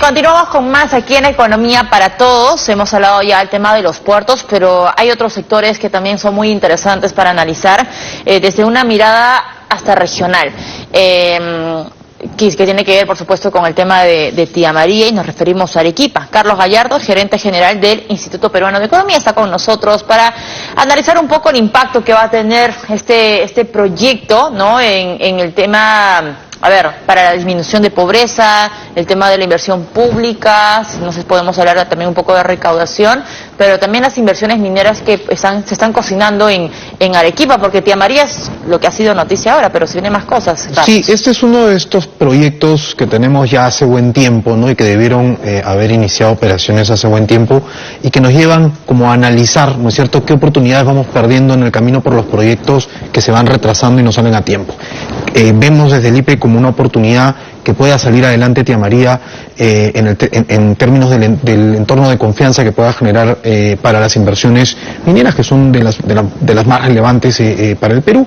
continuamos con más aquí en Economía para Todos. Hemos hablado ya del tema de los puertos, pero hay otros sectores que también son muy interesantes para analizar desde una mirada hasta regional. Que tiene que ver, por supuesto, con el tema de Tía María, y nos referimos a Arequipa. Carlos Gallardo, gerente general del Instituto Peruano de Economía, está con nosotros para analizar un poco el impacto que va a tener este proyecto, ¿no? En el tema, a ver, para la disminución de pobreza, el tema de la inversión pública, no sé, podemos hablar también un poco de recaudación, pero también las inversiones mineras que se están cocinando en Arequipa, porque Tía María es lo que ha sido noticia ahora, pero se vienen más cosas. Carlos. Sí, este es uno de estos proyectos que tenemos ya hace buen tiempo, ¿no? Y que debieron haber iniciado operaciones hace buen tiempo y que nos llevan como a analizar, ¿no es cierto?, qué oportunidades vamos perdiendo en el camino por los proyectos que se van retrasando y no salen a tiempo. Vemos desde el IPE como una oportunidad que pueda salir adelante Tía María en términos del entorno de confianza que pueda generar para las inversiones mineras, que son de las más relevantes para el Perú,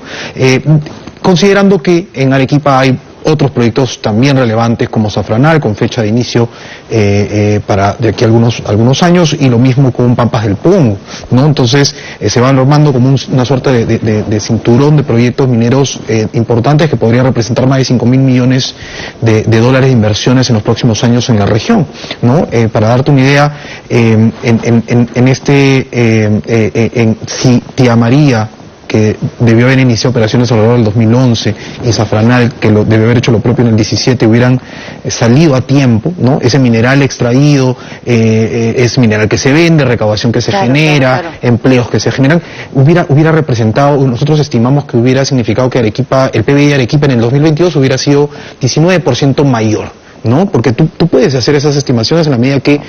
considerando que en Arequipa hay otros proyectos también relevantes como Zafranal, con fecha de inicio para de aquí a algunos años, y lo mismo con Pampas del Pongo, ¿no? Entonces se van normando como una suerte de cinturón de proyectos mineros importantes que podría representar más de 5.000 millones de dólares de inversiones en los próximos años en la región, ¿no? Para darte una idea, si Tía María, que debió haber iniciado operaciones alrededor del 2011, y Zafranal, que debió haber hecho lo propio en el 17, hubieran salido a tiempo, ¿no? Ese mineral extraído es mineral que se vende, recaudación que se genera, claro. Empleos que se generan, hubiera representado, nosotros estimamos que hubiera significado que Arequipa, el PBI de Arequipa en el 2022 hubiera sido 19% mayor, ¿no? Porque tú puedes hacer esas estimaciones en la medida que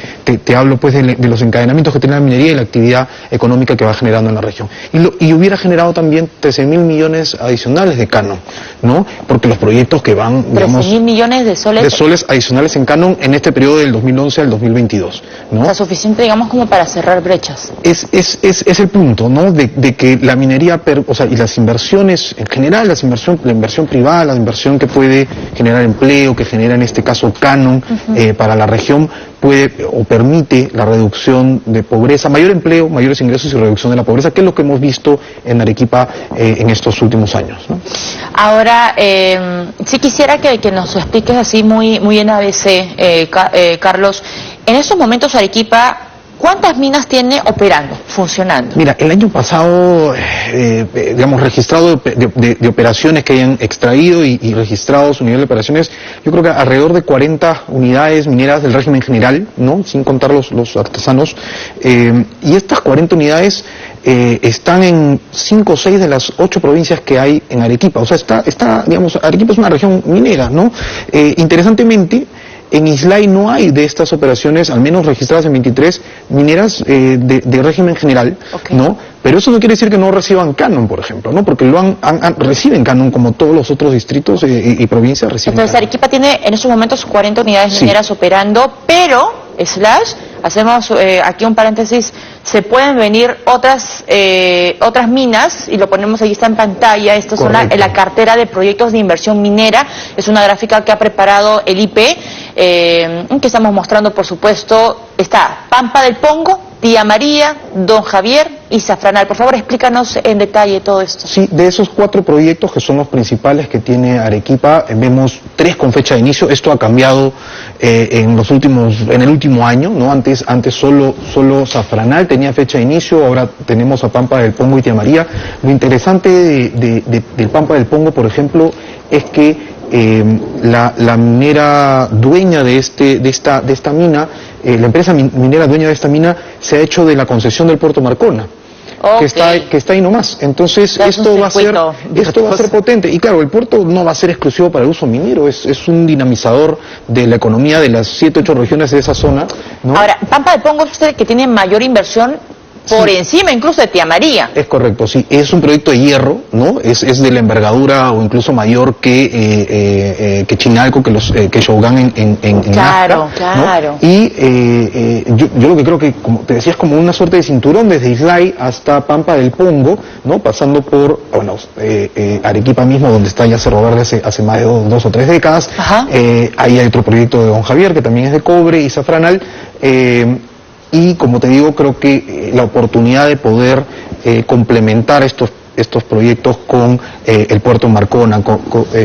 te hablo pues de los encadenamientos que tiene la minería y la actividad económica que va generando en la región. Y hubiera generado también 13.000 millones adicionales de canon, ¿no? Porque los proyectos que van, digamos, 13.000 millones de soles. De soles adicionales en canon en este periodo del 2011 al 2022, ¿no? O sea, suficiente, digamos, como para cerrar brechas. Es el punto, ¿no? De que la minería, y las inversiones en general, la inversión privada, la inversión que puede generar empleo, que genera en este caso canon para la región, puede o permite la reducción de pobreza, mayor empleo, mayores ingresos y reducción de la pobreza, que es lo que hemos visto en Arequipa en estos últimos años, ¿no? Ahora, sí quisiera que nos expliques así muy en ABC, Carlos, en estos momentos Arequipa, ¿cuántas minas tiene operando, funcionando? Mira, el año pasado, digamos, registrado de operaciones que hayan extraído y registrado su nivel de operaciones, yo creo que alrededor de 40 unidades mineras del régimen general, ¿no? Sin contar los artesanos, y estas 40 unidades están en 5 o 6 de las 8 provincias que hay en Arequipa. O sea, digamos, Arequipa es una región minera, ¿no? Interesantemente, en Islay no hay de estas operaciones, al menos registradas en 23, mineras de régimen general, okay, ¿no? Pero eso no quiere decir que no reciban canon, por ejemplo, ¿no? Porque reciben canon como todos los otros distritos y provincias reciben. Entonces, canon. Arequipa tiene en esos momentos 40 unidades mineras operando, pero, hacemos aquí un paréntesis, se pueden venir otras minas, y lo ponemos ahí, está en pantalla, estas son la cartera de proyectos de inversión minera, es una gráfica que ha preparado el IPE, que estamos mostrando, por supuesto, está Pampa del Pongo, Tía María, Don Javier y Zafranal. Por favor, explícanos en detalle todo esto. Sí, de esos 4 proyectos que son los principales que tiene Arequipa, vemos 3 con fecha de inicio. Esto ha cambiado en el último año, ¿no? Antes solo Zafranal tenía fecha de inicio, ahora tenemos a Pampa del Pongo y Tía María. Lo interesante del Pampa del Pongo, por ejemplo, es que la minera dueña de esta mina, la empresa minera dueña de esta mina, se ha hecho de la concesión del Puerto Marcona, okay, que está ahí nomás. Entonces esto va a ser potente. Y claro, el puerto no va a ser exclusivo para el uso minero, es un dinamizador de la economía de las 7 u 8 regiones de esa zona, ¿no? Ahora, Pampa del Pongo es usted que tiene mayor inversión por encima incluso de Tía María. Es correcto, sí. Es un proyecto de hierro, ¿no? Es de la envergadura o incluso mayor que Chinalco, que Shogun en Claro, Nazca, claro. ¿no? Y yo lo que creo que, como te decía, es como una suerte de cinturón desde Islay hasta Pampa del Pongo, ¿no? Pasando por, bueno, Arequipa mismo, donde está ya Cerro Verde hace más de dos o tres décadas. Ahí hay otro proyecto de Don Javier, que también es de cobre y safranal. Y como te digo, creo que la oportunidad de poder complementar estos proyectos con el puerto en Marcona,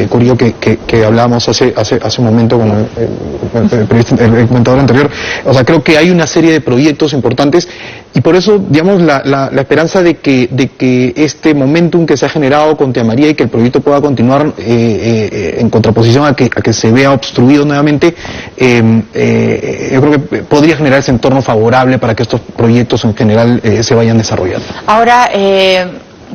Curillo, que hablábamos hace un momento con el comentador anterior. O sea, creo que hay una serie de proyectos importantes y por eso, digamos, la esperanza de que este momentum que se ha generado con Tía María y que el proyecto pueda continuar en contraposición a que se vea obstruido nuevamente, yo creo que podría generar ese entorno favorable para que estos proyectos en general se vayan desarrollando. Ahora,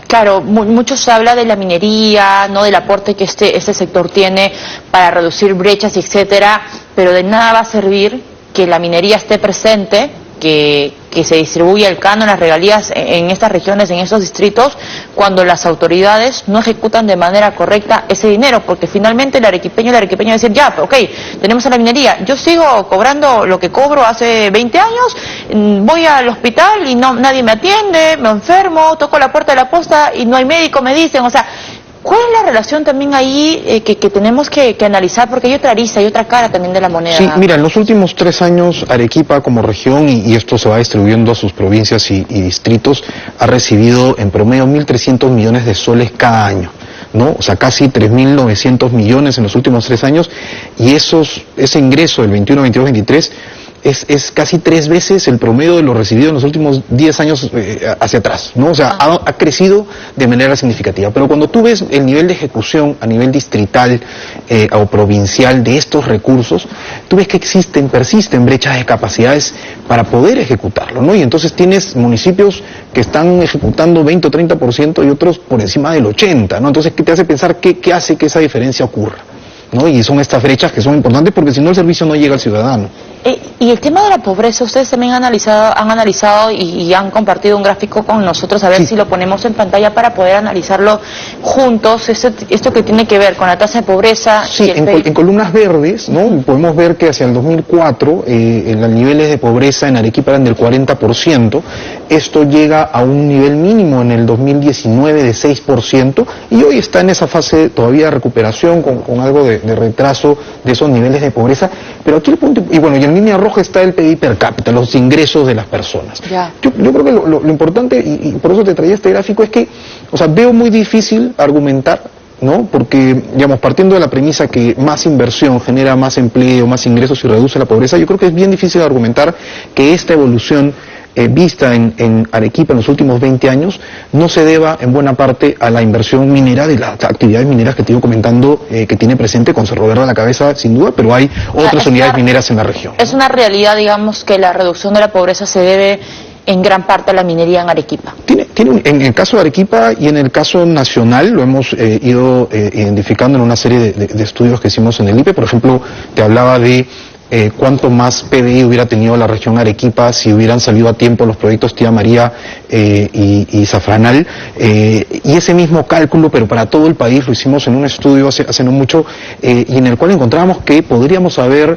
claro, mucho se habla de la minería, no del aporte que este sector tiene para reducir brechas, etcétera, pero de nada va a servir que la minería esté presente, que se distribuya el canon, las regalías en estas regiones, en estos distritos, cuando las autoridades no ejecutan de manera correcta ese dinero, porque finalmente el arequipeño va a decir, ya, ok, tenemos a la minería, yo sigo cobrando lo que cobro hace 20 años, voy al hospital y nadie me atiende, me enfermo, toco la puerta de la posta y no hay médico, me dicen, o sea, ¿cuál es la relación también ahí que tenemos que analizar? Porque hay otra arista, hay otra cara también de la moneda. Sí, mira, en los últimos 3 años Arequipa como región, y esto se va distribuyendo a sus provincias y distritos, ha recibido en promedio 1.300 millones de soles cada año, ¿no? O sea, casi 3.900 millones en los últimos 3 años, y ese ingreso del 21, 22, 23 es casi 3 veces el promedio de lo recibido en los últimos 10 años hacia atrás, ¿no? O sea, ha crecido de manera significativa. Pero cuando tú ves el nivel de ejecución a nivel distrital o provincial de estos recursos, tú ves que persisten brechas de capacidades para poder ejecutarlo, ¿no? Y entonces tienes municipios que están ejecutando 20 o 30% y otros por encima del 80%, ¿no? Entonces, ¿qué te hace pensar qué hace que esa diferencia ocurra? ¿No? Y son estas brechas que son importantes porque si no el servicio no llega al ciudadano. Y el tema de la pobreza, ustedes también han analizado y han compartido un gráfico con nosotros, a ver si lo ponemos en pantalla para poder analizarlo juntos, esto que tiene que ver con la tasa de pobreza. Sí, en columnas verdes, ¿no? Podemos ver que hacia el 2004 los niveles de pobreza en Arequipa eran del 40%, esto llega a un nivel mínimo en el 2019 de 6%, y hoy está en esa fase todavía de recuperación con algo de retraso de esos niveles de pobreza, pero aquí el punto, y bueno, y en línea roja está el PIB per cápita, los ingresos de las personas. Yo creo que lo importante, y por eso te traía este gráfico, es que, o sea, veo muy difícil argumentar, ¿no? Porque, digamos, partiendo de la premisa que más inversión genera más empleo, más ingresos y reduce la pobreza, yo creo que es bien difícil argumentar que esta evolución vista en Arequipa en los últimos 20 años no se deba en buena parte a la inversión minera de las actividades mineras que te iba comentando, que tiene presente con Cerro Verde a la cabeza sin duda, pero hay otras unidades mineras en la región. Es una realidad, digamos, que la reducción de la pobreza se debe en gran parte a la minería en Arequipa. En el caso de Arequipa y en el caso nacional lo hemos ido identificando en una serie de estudios que hicimos en el IPE. Por ejemplo, te hablaba de cuánto más PBI hubiera tenido la región Arequipa si hubieran salido a tiempo los proyectos Tía María y Safranal, y ese mismo cálculo, pero para todo el país, lo hicimos en un estudio hace no mucho, y en el cual encontrábamos que podríamos haber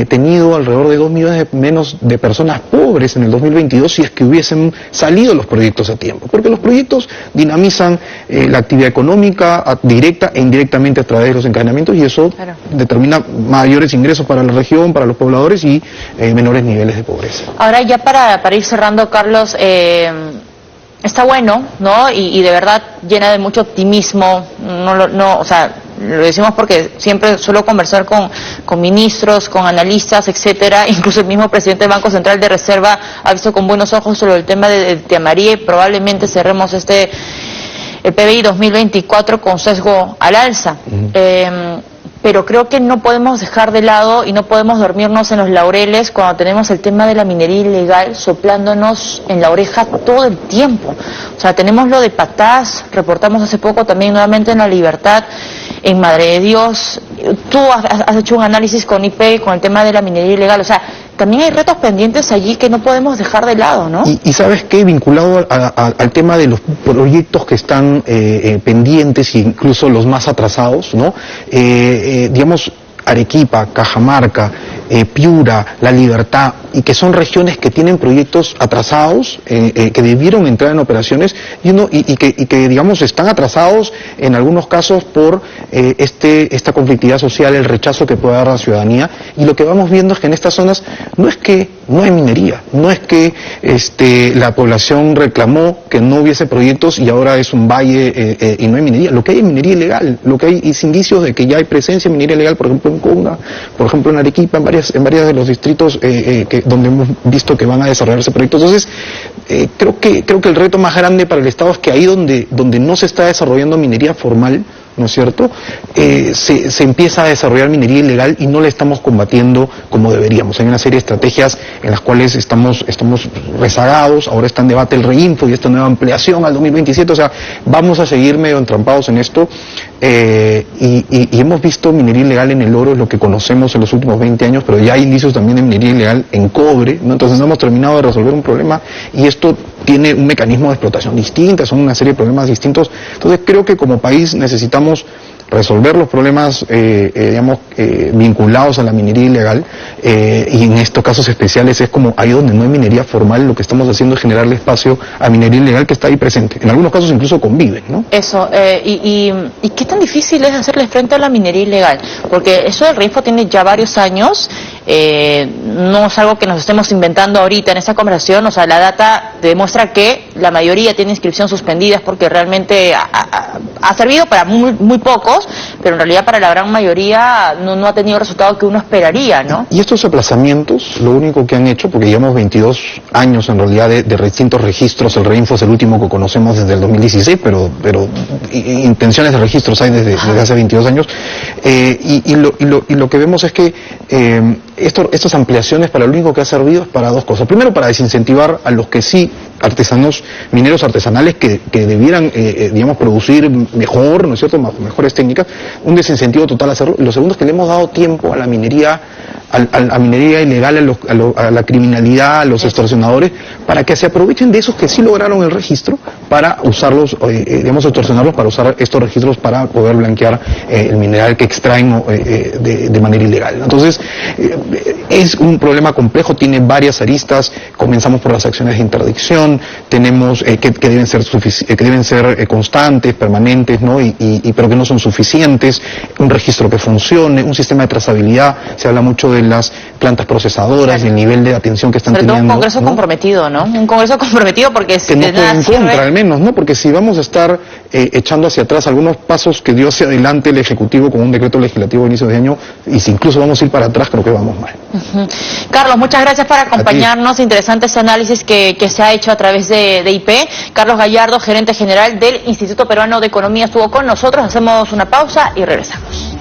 tenido alrededor de 2 millones menos de personas pobres en el 2022 si es que hubiesen salido los proyectos a tiempo, porque los proyectos dinamizan la actividad económica directa e indirectamente a través de los encadenamientos, y eso determina mayores ingresos para la región, para los pobladores y menores niveles de pobreza. Ahora ya para ir cerrando, Carlos, está bueno, ¿no? Y de verdad llena de mucho optimismo, o sea, lo decimos porque siempre suelo conversar con ministros, con analistas, etcétera, incluso el mismo presidente del Banco Central de Reserva ha visto con buenos ojos sobre el tema de Tía María, y probablemente cerremos el PBI 2024 con sesgo al alza. Pero creo que no podemos dejar de lado y no podemos dormirnos en los laureles cuando tenemos el tema de la minería ilegal soplándonos en la oreja todo el tiempo. O sea, tenemos lo de Patás, reportamos hace poco también nuevamente en La Libertad, en Madre de Dios. Tú has hecho un análisis con IP con el tema de la minería ilegal. O sea, también hay retos pendientes allí que no podemos dejar de lado, ¿no? Y ¿sabes qué? Vinculado al tema de los proyectos que están pendientes, incluso los más atrasados, ¿no? Digamos, Arequipa, Cajamarca, Piura, La Libertad, y que son regiones que tienen proyectos atrasados, que debieron entrar en operaciones, y que digamos están atrasados en algunos casos por esta conflictividad social, el rechazo que puede dar la ciudadanía, y lo que vamos viendo es que en estas zonas no es que no hay minería, no es que la población reclamó que no hubiese proyectos y ahora es un valle y no hay minería. Lo que hay es minería ilegal, lo que hay es indicios de que ya hay presencia de minería ilegal, por ejemplo en Conga, por ejemplo en Arequipa, en varias de los distritos donde hemos visto que van a desarrollarse proyectos. Entonces, creo que el reto más grande para el Estado es que ahí donde no se está desarrollando minería formal, ¿no es cierto?, se empieza a desarrollar minería ilegal y no la estamos combatiendo como deberíamos. Hay una serie de estrategias en las cuales estamos rezagados. Ahora está en debate el reinfo y esta nueva ampliación al 2027, o sea, vamos a seguir medio entrampados en esto, y hemos visto minería ilegal en el oro, es lo que conocemos en los últimos 20 años, pero ya hay indicios también de minería ilegal en cobre, ¿no? Entonces no hemos terminado de resolver un problema, y esto tiene un mecanismo de explotación distinta, son una serie de problemas distintos. Entonces creo que como país necesitamos resolver los problemas vinculados a la minería ilegal, y en estos casos especiales es como ahí donde no hay minería formal, lo que estamos haciendo es generarle espacio a minería ilegal que está ahí presente. En algunos casos incluso conviven, ¿no? Eso, y qué tan difícil es hacerle frente a la minería ilegal, porque eso del RINFO tiene ya varios años, no es algo que nos estemos inventando ahorita en esta conversación. O sea, la data demuestra que la mayoría tiene inscripción suspendidas porque realmente ha servido para muy pocos, pero en realidad para la gran mayoría no ha tenido el resultado que uno esperaría, ¿no? Y estos aplazamientos, lo único que han hecho, porque llevamos 22 años en realidad de distintos registros, el RINFO es el último que conocemos desde el 2016, pero intenciones de registros hay desde hace 22 años, y lo que vemos es que estas ampliaciones para lo único que ha servido es para dos cosas. Primero, para desincentivar a los que sí, mineros artesanales que debieran, producir mejor, ¿no es cierto?, mejores técnicas, un desincentivo total a hacerlo. Y lo segundo es que le hemos dado tiempo a la minería, a minería ilegal, a la criminalidad, a los extorsionadores, para que se aprovechen de esos que sí lograron el registro para usarlos, extorsionarlos para usar estos registros para poder blanquear el mineral que extraen de manera ilegal. Entonces, es un problema complejo, tiene varias aristas. Comenzamos por las acciones de interdicción, tenemos que deben ser constantes, permanentes, ¿no? Pero que no son suficientes, un registro que funcione, un sistema de trazabilidad. Se habla mucho de las plantas procesadoras y el nivel de atención que están teniendo. Un Congreso comprometido, ¿no? Un Congreso comprometido, porque que no puede en contra, al menos, ¿no? Porque si vamos a estar echando hacia atrás algunos pasos que dio hacia adelante el Ejecutivo con un decreto legislativo a inicio de año, y si incluso vamos a ir para atrás, creo que vamos mal. Carlos, muchas gracias por acompañarnos. Interesante este análisis que se ha hecho a través de IP. Carlos Gallardo, gerente general del Instituto Peruano de Economía, estuvo con nosotros. Hacemos una pausa y regresamos.